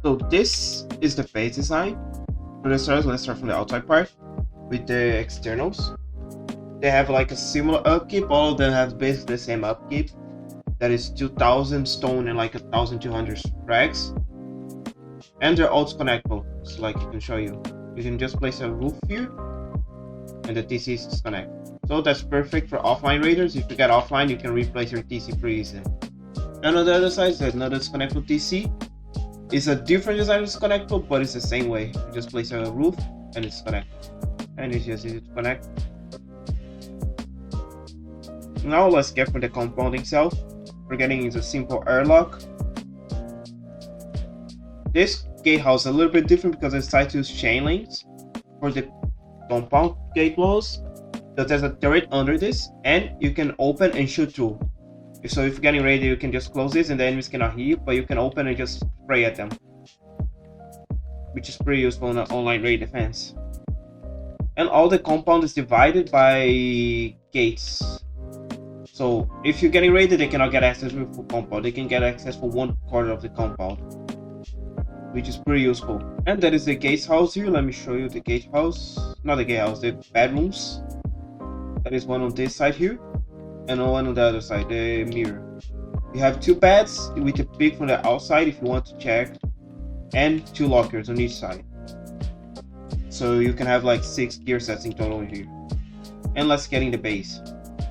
So this is the base design. For the stars, let's start from the outside part with the externals. They have like a similar upkeep. All of them have basically the same upkeep. That is 2000 stone and like 1200 frags. And they're also connectable. So like I can show you. You can just place a roof here and the TC is disconnect. So that's perfect for offline raiders. If you get offline, you can replace your TC pretty easily. And on the other side, there's another disconnectable TC. It's a different design of disconnectable, but it's the same way. You just place a roof and it's connected. And it's just easy to connect. Now let's get for the compound itself. We're getting into simple airlock. This gatehouse is a little bit different because it's tied to chain links for the compound gate walls. So there's a turret under this, and you can open and shoot through. So if you're getting ready, you can just close this and the enemies cannot hear you, but you can open and just spray at them, which is pretty useful in an online raid defense. And all the compound is divided by gates. So if you're getting raided, they cannot get access to the full compound. They can get access for 1/4 of the compound, which is pretty useful. And that is the gatehouse here. Let me show you the gatehouse. Not the gatehouse, the bedrooms. That is one on this side here, and one on the other side, the mirror. You have 2 beds with a peek from the outside if you want to check, and 2 lockers on each side. So you can have like 6 gear sets in total here. And let's get in the base.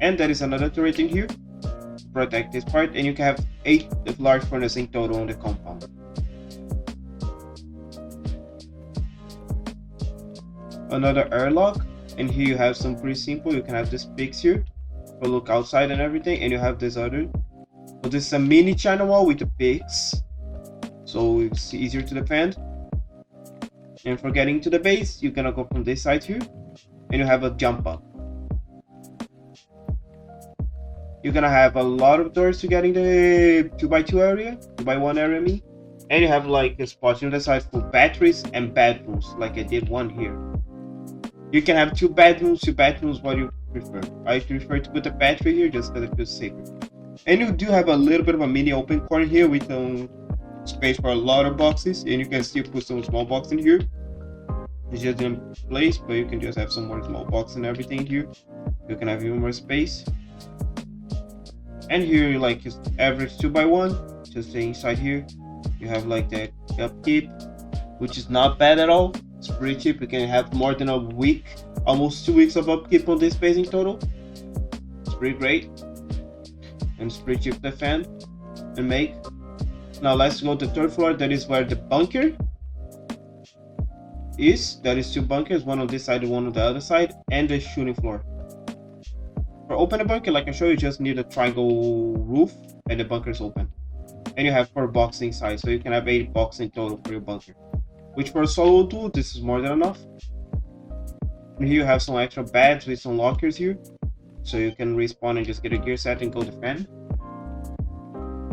And there is another turret in here to protect this part, and you can have 8 large furnaces in total on the compound. Another airlock, and here you have some pretty simple. You can have this peaks here for look outside and everything, and you have this other. So this is a mini channel wall with the peaks, so it's easier to defend. And for getting to the base, you're gonna go from this side here, and you have a jump up. You're gonna have a lot of doors to get in the 2x2 area, 2x1 area, I mean. And you have like a spot on the side for batteries and bedrooms, like I did one here. You can have 2 bedrooms, what you prefer. I prefer to put a battery here just because it feels safer. And you do have a little bit of a mini open corner here with space for a lot of boxes, and you can still put some small box in here. It's just in place, but you can just have some more small box and everything here. You can have even more space. And here you like just average 2x1, just stay inside here. You have like that upkeep, which is not bad at all. It's pretty cheap. You can have more than a week, almost 2 weeks of upkeep on this base in total. It's pretty great. And it's pretty cheap to defend and make. Now let's go to the 3rd floor. That is where the bunker is. That is 2 bunkers, one on this side and one on the other side, and the shooting floor. For open a bunker, like I showed you, just need a triangle roof and the bunker is open. And you have 4 boxes inside, so you can have 8 boxes in total for your bunker. Which for a solo duo, this is more than enough. And here you have some extra beds with some lockers here, so you can respawn and just get a gear set and go defend.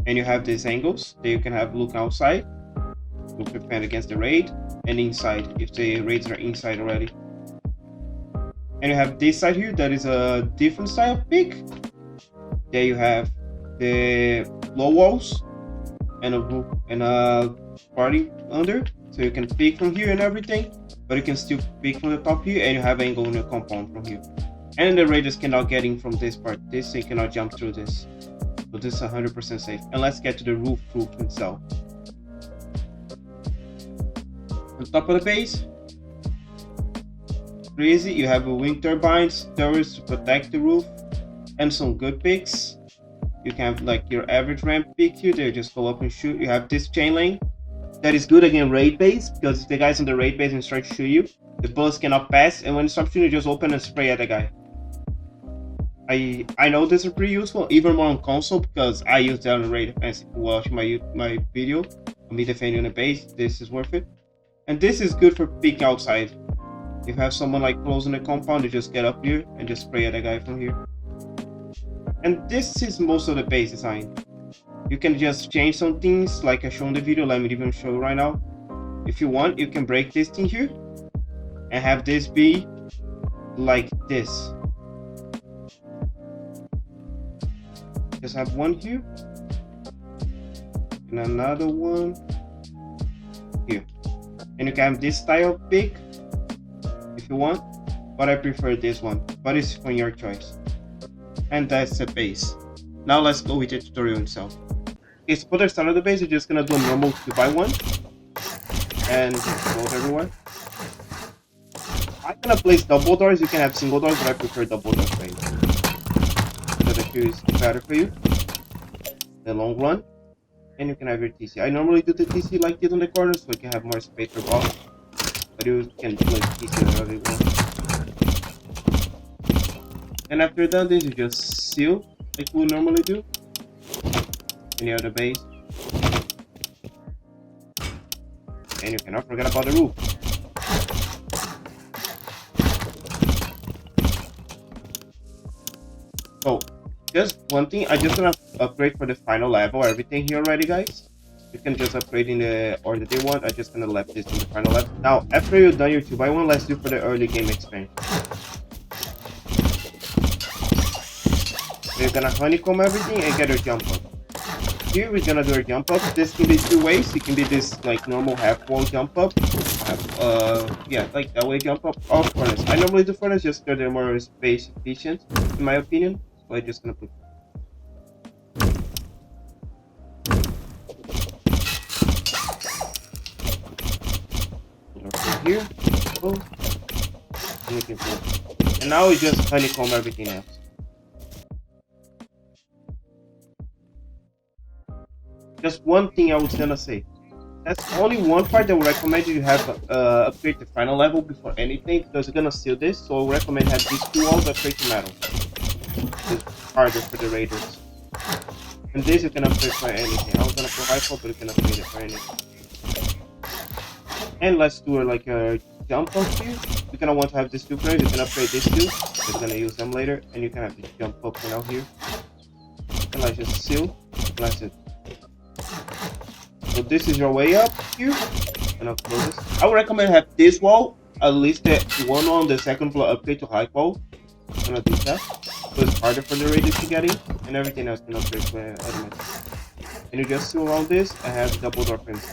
And you have these angles that you can have look outside, look defend against the raid, and inside if the raids are inside already. And you have this side here that is a different style of pick. There you have the low walls and a party under, so you can pick from here and everything, but you can still pick from the top here, and you have angle on your compound from here. And the raiders cannot get in from this part. This they cannot jump through this. So this is 100% safe. And let's get to the roof itself. On top of the base, pretty easy. You have a wind turbines, turrets to protect the roof, and some good picks. You can have like your average ramp pick here. They just go up and shoot. You have this chain lane that is good against raid base, because if the guy's in the raid base and start to shoot you, the bullets cannot pass, and when you stop shooting, you just open and spray at the guy. I know this is pretty useful, even more on console, because I use that on raid defense. If you watch my video of me defending the base, this is worth it. And this is good for peek outside. If you have someone like closing the compound, you just get up here and just spray at the guy from here. And this is most of the base design. You can just change some things like I showed in the video. Let me even show right now. If you want, you can break this thing here and have this be like this. Just have one here and another one And you can have this style pick if you want, but I prefer this one, but it's from your choice. And that's the base. Now let's go with the tutorial itself. Okay, so for the start of the base, you're just gonna do a normal 2x1 and explode everywhere. I'm gonna place double doors. You can have single doors, but I prefer double doors for you. So the queue is better for you. The long run. And you can have your TC. I normally do the TC like this on the corner so you can have more space for balls. But you can place TC wherever you want. And after you're done this, you just seal like we normally do. Any other base. And you cannot forget about the roof. So, just one thing, I just gonna upgrade for the final level, everything here already, guys. You can just upgrade in the order they want. I just gonna left this in the final level. Now, after you're done your 2x1, let's do for the early game expansion. So you're gonna honeycomb everything and get your jump up. Here we're gonna do our jump up. This can be two ways. It can be this like normal half wall jump up. Yeah, like that way jump up or furnace. I normally do furnace just because they're more space efficient, in my opinion. So I'm just gonna put here. Oh, and now we just honeycomb everything else. Just one thing I was gonna say. That's only one part that I would recommend you have upgrade the final level before anything, because you're gonna seal this. So I recommend have these two walls upgrade to metal. It's harder for the raiders. And this you can upgrade for anything. I was gonna put high fall, but you can upgrade it for anything. And let's do like a jump up here. You're gonna want to have these two players. You can upgrade these two. You're gonna use them later, and you can have the jump up now here. And let's just seal. That's it. So this is your way up here, and I'll close this. I would recommend have this wall, at least the one on the second floor upgrade to high wall. I'm gonna do that, so it's harder for the raiders to get in, and everything else can upgrade for elements. And you just seal around this and have double door frames.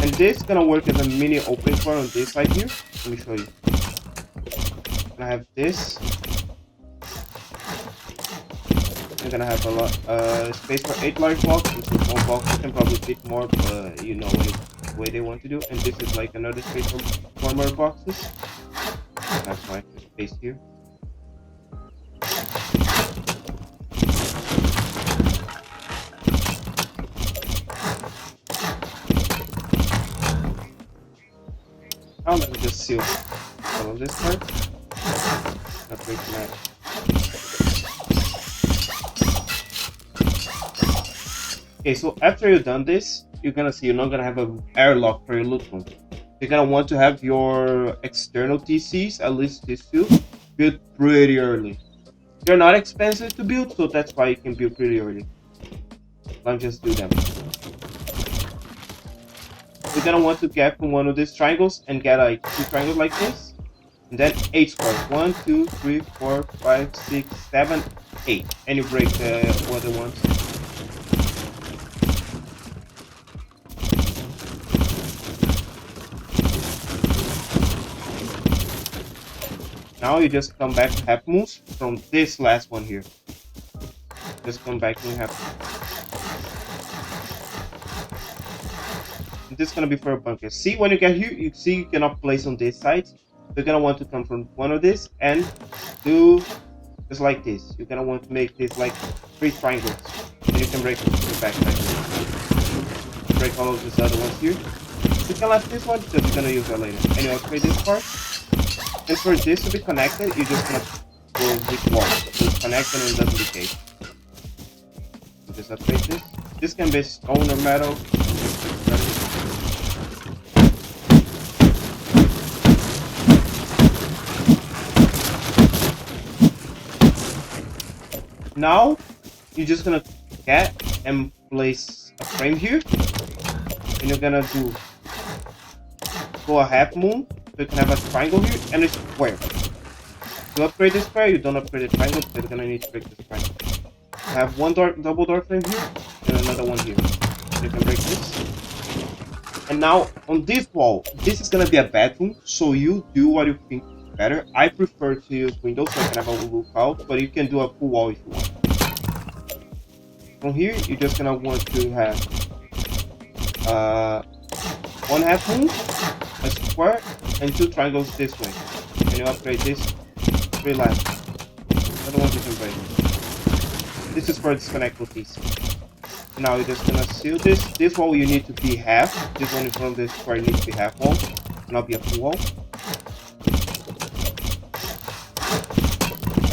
And this is gonna work as a mini opening floor on this side here. Let me show you. I have this. I'm gonna have a lot space for 8 large blocks. This is 1 block. You can probably fit more, but you know what way they want to do. And this is like another space for 4 more boxes. That's my space here. Now let me just seal all of this part. Upgrade to that. Okay, so after you've done this, you're gonna see you're not gonna have an airlock for your loot room. You're gonna want to have your external TCs, at least these two, built pretty early. They're not expensive to build, so that's why you can build pretty early. Let me just do them. You're gonna want to get from one of these triangles and get like 2 triangles like this. And then 8 squares. 1, 2, 3, 4, 5, 6, 7, 8. And you break the other ones. Now you just come back to half moves from this last one here. Just come back to half. This is gonna be for a bunker. See, when you get here, you see you cannot place on this side. You're gonna want to come from one of this and do just like this. You're gonna want to make this like 3 triangles, and you can break the back side. Break all of these other ones here. You can left this one because you're gonna use that later. And you upgrade this part. And for this to be connected, you're just gonna go with wall. So it's connected and it doesn't decay. So just upgrade this. This can be stone or metal. Now, you're just gonna get and place a frame here. And you're gonna go a half moon. So you can have a triangle here and a square. To upgrade the square, you don't upgrade the triangle, so you're gonna need to break the triangle. I have one double door frame here and another one here. you can break this. And now on this wall, this is gonna be a bathroom, so you do what you think is better. I prefer to use windows so I can have a lookout, but you can do a full wall if you want. From here, you're just gonna want to have 1/2 moon, a square, and 2 triangles this way. And you upgrade this 3 lines. Other ones you can break. This is for disconnectable piece. Now you're just gonna seal this. This wall you need to be half. This one in front of this square needs to be half wall, not be a full wall.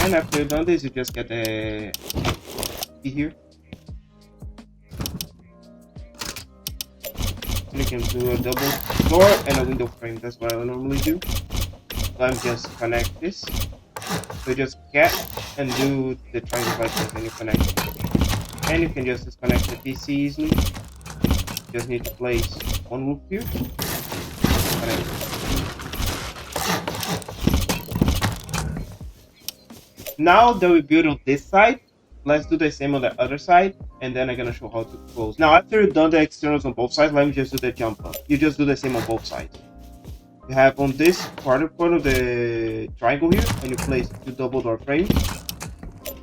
And after you've done this, you just get the key here. And you can do a double door and a window frame. That's what I normally do. So I'm just connect this. So just get and do the triangle like this, and you connect it. And you can just disconnect the PC easily. Just need to place one loop here. Connect. Now that we built on this side, let's do the same on the other side, and then I'm gonna show how to close. Now after you've done the externals on both sides, let me just do the jump up. You just do the same on both sides. You have on this part of the triangle here, and you place 2 double door frames.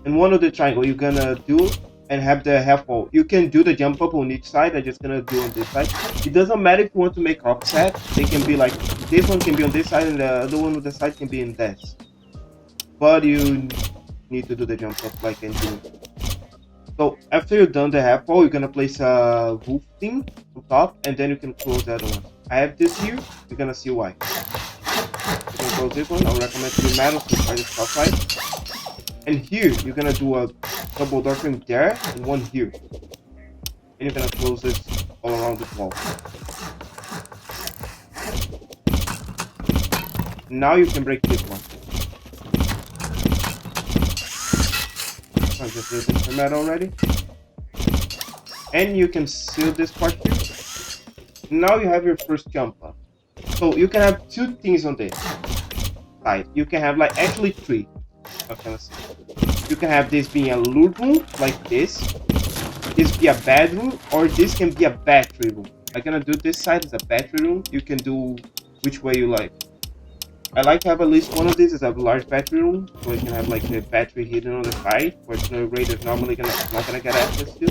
And one of the triangle you're gonna do and have the half wall. You can do the jump up on each side. I'm just gonna do on this side. It doesn't matter if you want to make offset. They can be like, this one can be on this side and the other one on the side can be in this. But you need to do the jump up like I'm doing. So after you've done the half wall, you're gonna place a roof thing on top, and then you can close the other one. I have this here. You're gonna see why. You can close this one. I'll recommend to do metal to try this outside. And here you're gonna do a double door frame there and one here. And you're gonna close this all around this wall. Now you can break this one. I just did this for metal already. And you can seal this part here. Now you have your first jump up. So you can have 2 things on this side. You can have like actually 3. You can have this being a loot room like this be a bedroom, or this can be a battery room. I'm gonna do this side as a battery room. You can do which way you like. I like to have at least one of these as a large battery room, so you can have like the battery hidden on the side, where the raiders normally not gonna get access to.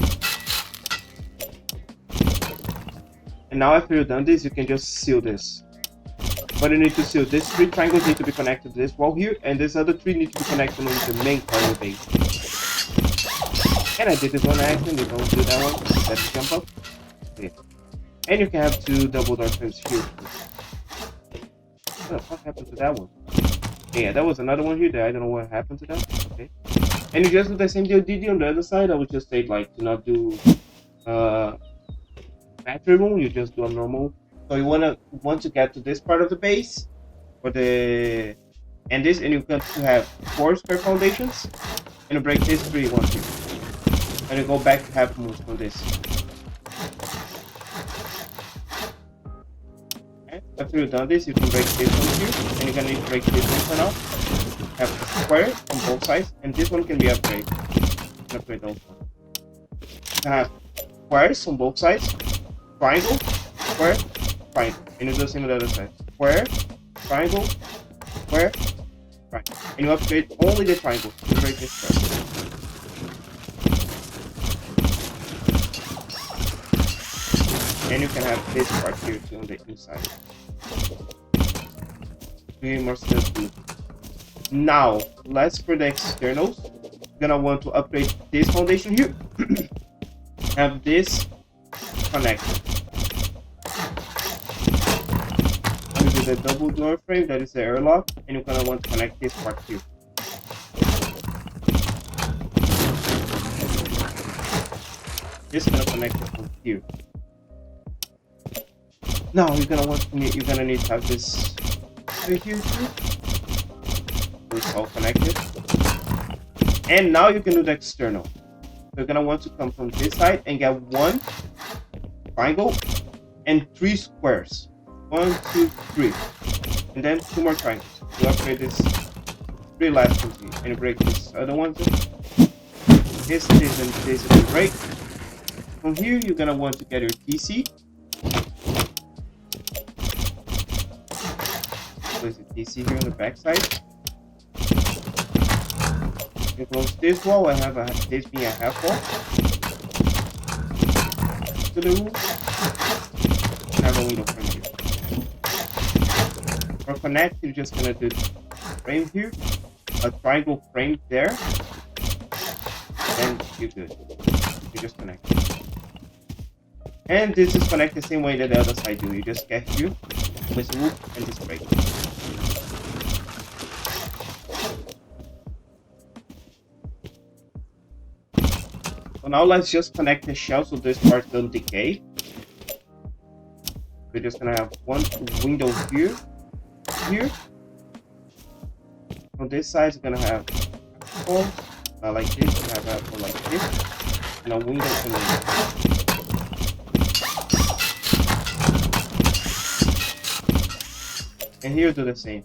And now after you've done this, you can just seal this. But you need to seal this 3 triangles need to be connected to this wall here, and this other 3 need to be connected on the main part of the base. And I did this one accident, you don't do that one, let's jump up. Okay. And you can have 2 double door frames here. What the fuck happened to that one? Yeah, that was another one here that I don't know what happened to that. Okay. And you just do the same deal DD on the other side. I would just say like to not do battery room, you just do a normal. So you want to get to this part of the base for the and this, and you got to have 4 square foundations, and you break this 3 1 2. And you go back to half moons from this. Okay. After you've done this, you can break this one here, and you're gonna need to break this one for now. Have a square on both sides, and this one can be upgraded. Upgrade those one. You can have squares on both sides, triangle, square, triangle, and you do the same on the other side. Square, triangle, square, triangle, and you upgrade only the triangle. You break this square. And you can have this part here too on the inside. Really more sensitive. Now, let's for the externals. You're gonna want to upgrade this foundation here. Have this connected. And do the double door frame, that is the airlock, and you're gonna want to connect this part here. This is gonna connect it from here. Now you're gonna need to have this right here too. It's all connected. And now you can do the external. So you're gonna want to come from this side and get 1 triangle and 3 squares. 1, 2, 3. And then 2 more triangles. You upgrade this 3 last ones here. And you break this other one too. This and this you can break. From here, you're gonna want to get your TC. Place the TC here on the back side. You close this wall. I have this being a half wall to the roof. I have a window from here. For connect, you're just gonna do frame here, a triangle frame there, and you're good. You just connect. And this is connected the same way that the other side do. You just get here, place the roof, and just break. So now let's just connect the shell so this part don't decay. We're just gonna have one window here. On this side, we're gonna have four, like this. We have a four like this, and a window in the middle. And here do the same.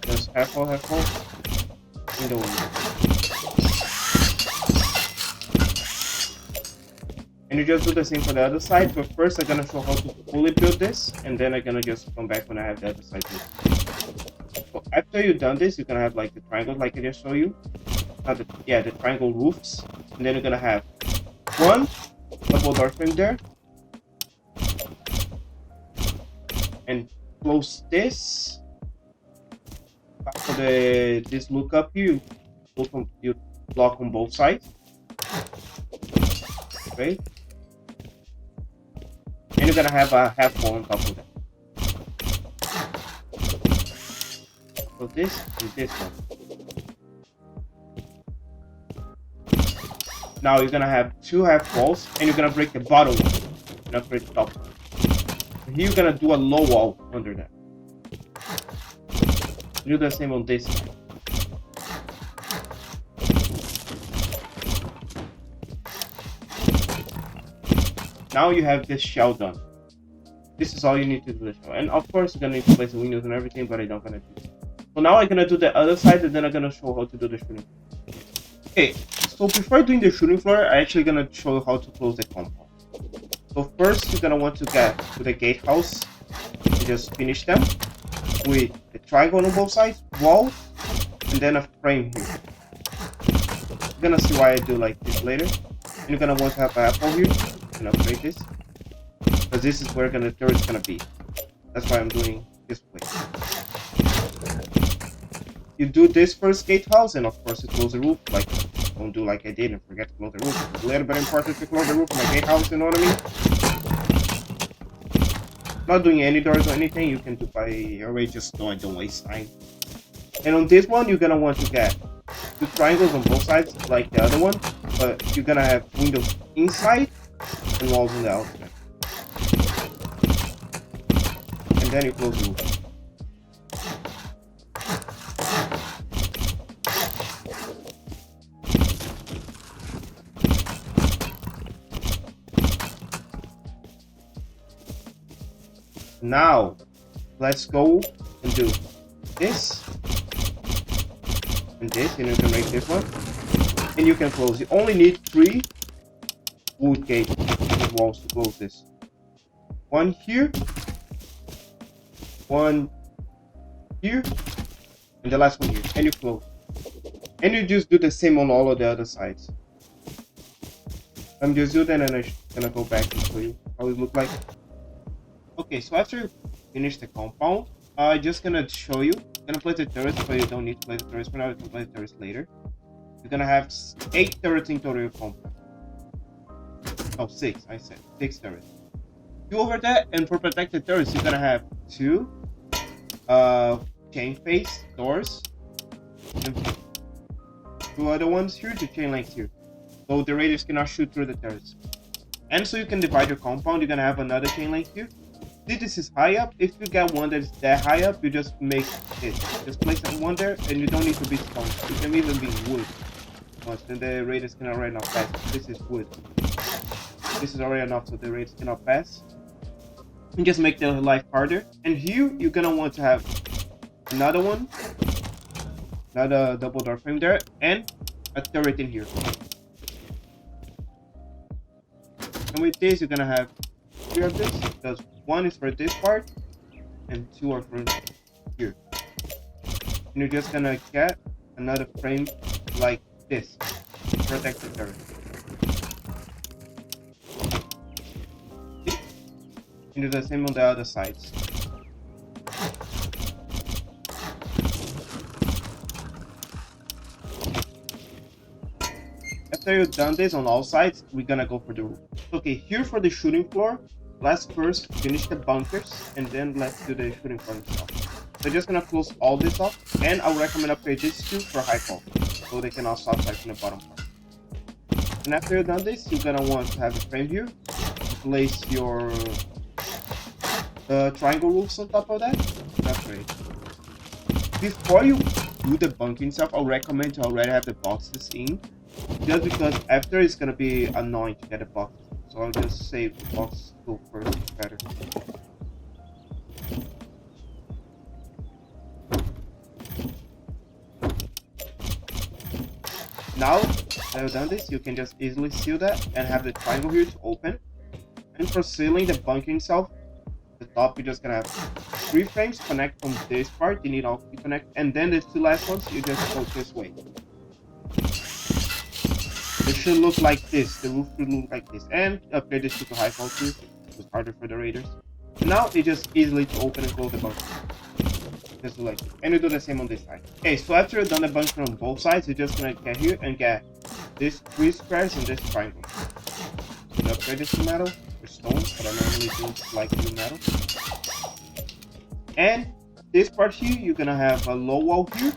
Just half wall, window. And you just do the same for the other side, but first I'm gonna show how to fully build this, and then I'm gonna just come back when I have the other side built. So after you've done this, you're gonna have like the triangle like I just showed you. The triangle roofs, and then you're gonna have one double door frame there, and close this. For this look up here, you block on both sides. Okay. And you're gonna have a half wall on top of that. So this and this one. Now you're gonna have two half walls, and you're gonna break the bottom one. You're not break the top one. And here you're gonna do a low wall under that. Do the same on this side. Now you have this shell done. This is all you need to do the shell. And of course you're gonna need to place the windows and everything, but I'm not gonna do it. So now I'm gonna do the other side, and then I'm gonna show how to do the shooting floor. Okay, so before doing the shooting floor, I'm actually gonna show you how to close the compound. So first you're gonna want to get to the gatehouse and just finish them with a triangle on both sides, wall, and then a frame here. You're gonna see why I do like this later. And you're gonna want to have an apple here. I'm gonna break this, because this is where the turret's gonna be. That's why I'm doing this way. You do this first gatehouse, and of course you close the roof. Like, don't do like I did and forget to close the roof. It's a little bit important to close the roof in my gatehouse, you know what I mean? Not doing any doors or anything, you can do by already, just don't waste time. And on this one, you're gonna want to get two triangles on both sides, like the other one, but you're gonna have windows inside and walls on the outside. And then you close the roof. Now, let's go and do this and this, and you can make this one, and you can close. You only need 3 wood gate walls to close this. One here, one here, and the last one here, and you close. And you just do the same on all of the other sides. I'm just doing that, and I'm gonna go back and show you how it looks like. Okay, so after you finish the compound, I'm just gonna show you. I'm gonna place the turrets, but you don't need to place the turrets for now. You can place the turrets later. You're gonna have 8 turrets in total compound. Oh, 6. I said 6 turrets. 2 over that, and for protected turrets, you're gonna have 2 chain face doors, and 2 other ones here, the chain links here, so the raiders cannot shoot through the turrets. And so you can divide your compound. You're gonna have another chain link here. See, this is high up. If you get one that is that high up, you just make it. Just place that one there, and you don't need to be stone. You can even be wood. Once then the raiders cannot right now pass. This is wood. This is already enough so the raiders cannot pass. And just make their life harder. And here you're gonna want to have another one, another double door frame there, and a turret in here. And with this, you're gonna have 3 of this, because 1 is for this part, and 2 are for here. And you're just gonna get another frame like this to protect the turret. And do the same on the other sides. After you've done this on all sides, we're gonna go for the roof. Okay, here for the shooting floor, let's first finish the bunkers and then let's do the shooting floor itself. So just gonna close all this off, and I would recommend upgrade these two for high fall, so they can also outside from the bottom part. And after you've done this, you're gonna want to have a frame here. Place your triangle roofs on top of that. That's great. Before you do the bunker itself, I would recommend to already have the boxes in, just because after it's gonna be annoying to get a box. So I'll just save the box go first, it's better. Now that I've done this, you can just easily seal that and have the triangle here to open. And for sealing the bunker itself, the top you're just gonna have 3 frames connect from this part, you need all 3 connect, and then the 2 last ones you just go this way. It should look like this, the roof should look like this, and upgrade this to high fall too, it's harder for the raiders. Now it's just easily to open and close the bunker. Just do like this. And you do the same on this side. Okay, so after you've done the bunker on both sides, you're just gonna get here and get these 3 squares and this triangle. You upgrade this to metal or stone, but I normally do like to metal. And this part here, you're gonna have a low wall here.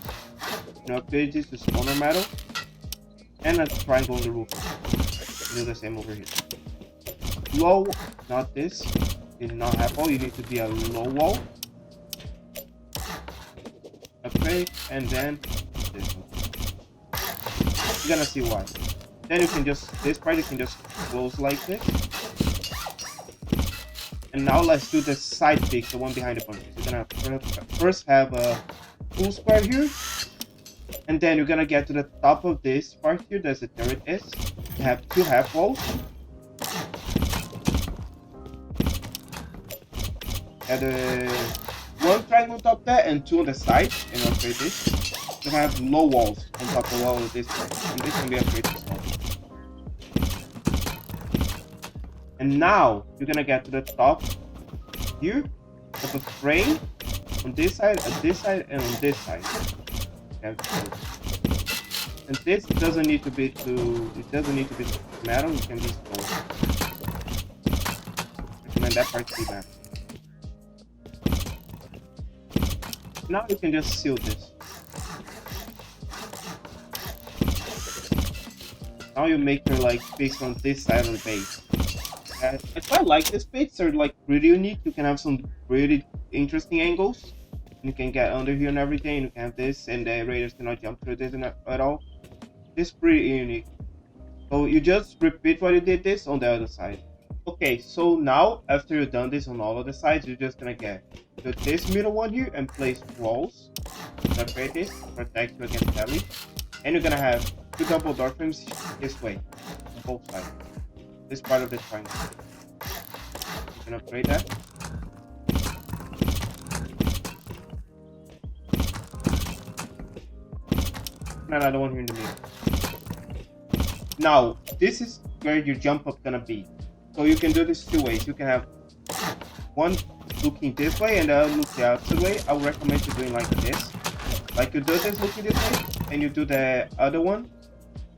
You upgrade this to stone or metal, and a triangle on the roof. You do the same over here. Low, not this. This is not half wall. You need to be a low wall. Upgrade, and then this one. You're gonna see why. Then you can just, this part you can just close like this. And now let's do the side peak, the one behind the bunker. You're gonna first have a full square here. And then you're gonna get to the top of this part here, there's the turret is. You have 2 half walls. Add 1 triangle on top there and 2 on the side, and upgrade this. You have low walls on top of all of this part, and this can be upgraded as well. And now you're gonna get to the top here of a frame on this side, and on this side. And this doesn't need to be metal, it can be stone. Recommend that part to be metal. Now you can just seal this. Now you make your like face on this side of the base. I quite like this base, they're like pretty unique. You can have some really interesting angles. You can get under here and everything. You can have this, and the raiders cannot jump through this at all. This is pretty unique. So you just repeat what you did this on the other side. Okay, so now after you've done this on all of the sides, you're just gonna get this middle one here and place walls. Separate this, protect you against belly. And you're gonna have 2 double door frames this way, on both sides. This part of the triangle. You can upgrade that. And another one here in the middle. Now, this is where your jump up gonna be. So you can do this 2 ways. You can have one looking this way and the other look the opposite way. I would recommend you doing like this. Like you do this looking this way, and you do the other one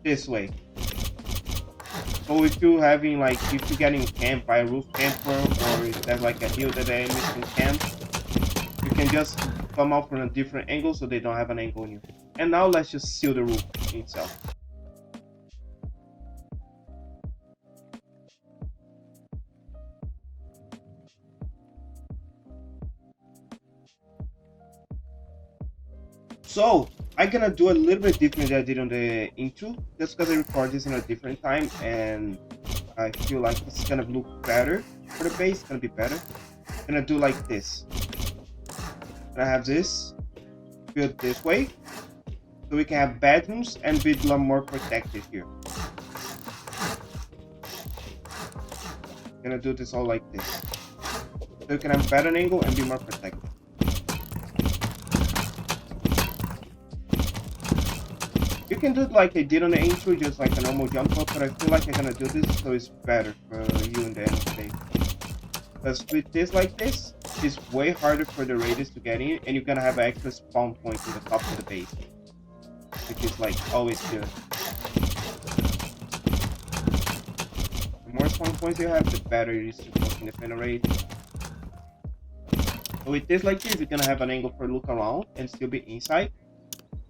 this way. So if you're having like, if you're getting camped by a roof camper, or if there's like a hill that the enemies can camp, you can just come out from a different angle so they don't have an angle on you. And now let's just seal the roof itself. So I'm gonna do a little bit different than I did on the intro, just because I record this in a different time, and I feel like it's gonna look better for the base. It's gonna be better. I'm gonna do like this. I have this built this way, so we can have bedrooms and be a lot more protected here. Gonna do this all like this, so you can have better angle and be more protected. You can do it like I did on the intro, just like a normal jump up, but I feel like I'm gonna do this so it's better for you in the end of the day. Because with this like this, it's way harder for the raiders to get in, and you're gonna have an extra spawn point in the top of the base, which is like always good. The more spawn points you have, the better it is to fucking defend a raid. So with this like this, you're gonna have an angle for look around and still be inside.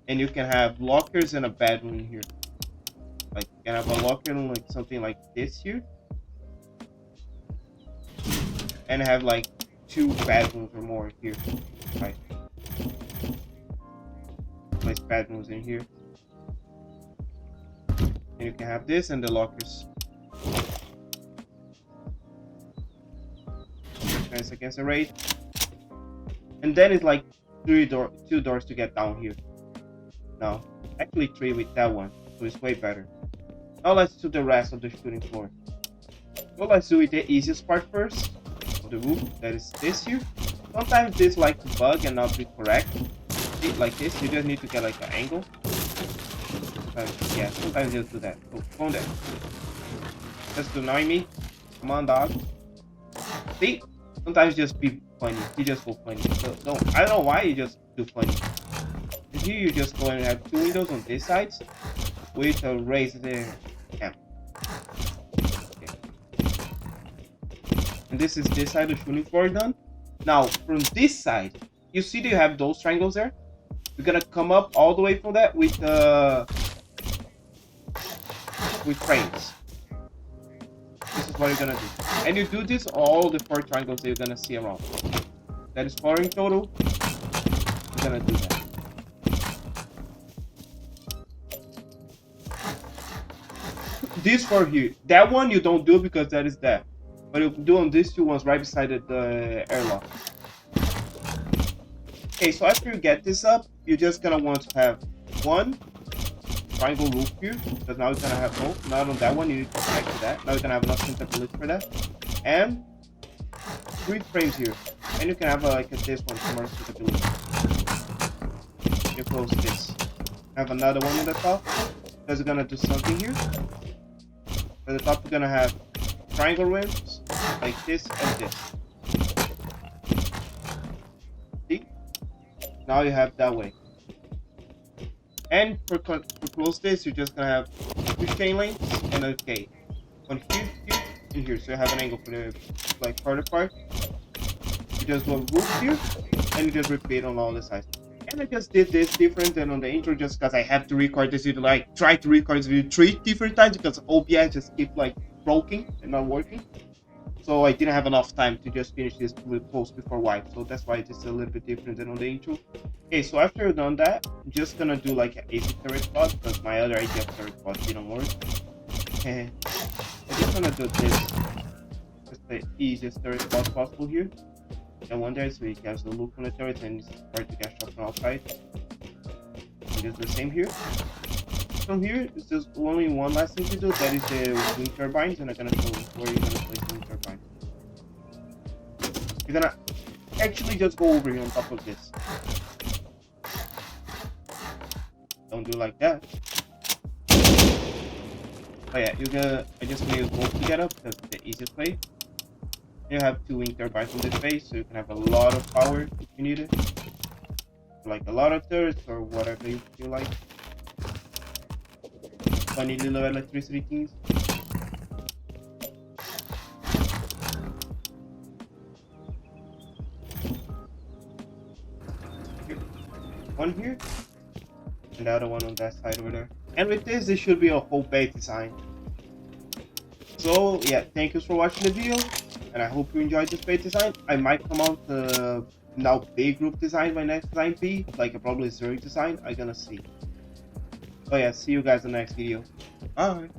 And you can have lockers and a bedroom here. Like you can have a locker room like something like this here. And have like 2 bedrooms or more here. Right. Place bedrooms in here. And you can have this and the lockers. Defense against the raid. And then it's like 2 doors to get down here. No, actually 3 with that one, so it's way better. Now let's do the rest of the shooting floor. So let's do it the easiest part first. So the roof, that is this here. Sometimes this like to bug and not be correct. See, like this, you just need to get like an angle. Yeah, sometimes just do that. So go there. Just annoy me. Come on, dog. See, sometimes just be funny. You just go funny. So I don't know why you just do funny. Here you just go and have 2 windows on this side with a raised cam. Okay. And this is this side of shooting floor done. Now from this side, you see that you have those triangles there. You're gonna come up all the way from that with frames. This is what you're gonna do, and you do this all the 4 triangles that you're gonna see around. That is 4 in total. You're gonna do that. This for here, that one you don't do because that is that, but you do on these 2 ones right beside the airlock. Okay, so after you get this up, you're just gonna want to have 1 triangle roof here, because now you're gonna have both. Not on that one, you need to connect to that. Now you're gonna have enough stability for that, and 3 frames here, and you can have like this one for more stability. You close this. Have another one on the top, because you're gonna do something here. At the top, you're gonna have triangle rims like this and this. See? Now you have that way. And for close this, you're just gonna have 2 chain links and a gate. On here, here, and here. So you have an angle for the like farther part. You just go roof here, and you just repeat on all the sides. And I just did this different than on the intro just because I have to record this video, like try to record this video 3 different times because OBS just keep like broken and not working. So I didn't have enough time to just finish this post before wipe. So that's why it's a little bit different than on the intro. Okay, so after you've done that, I'm just gonna do like an AC turret spot because my other idea of turret spot didn't work. And I'm just gonna do this. Just the easiest turret spot possible here. And one there, so he has the loop on the turret and it's hard to get shot from outside. And just the same here. From here, it's just only one last thing to do, that is the wind turbines, and I'm gonna show where you're gonna place the wind turbine. You're gonna actually just go over here on top of this. Don't do like that. But yeah, I just made both together because it's the easiest way. You have 2 wind turbines in this base, so you can have a lot of power if you need it. Like a lot of turrets or whatever you feel like. Funny little electricity things. Here. One here, and the other one on that side over there. And with this should be a whole base design. So yeah, thank you for watching the video, and I hope you enjoyed this base design. I might come out now big group design my next design be, like a probably Zurich design, I'm gonna see. Oh yeah, see you guys in the next video. Bye.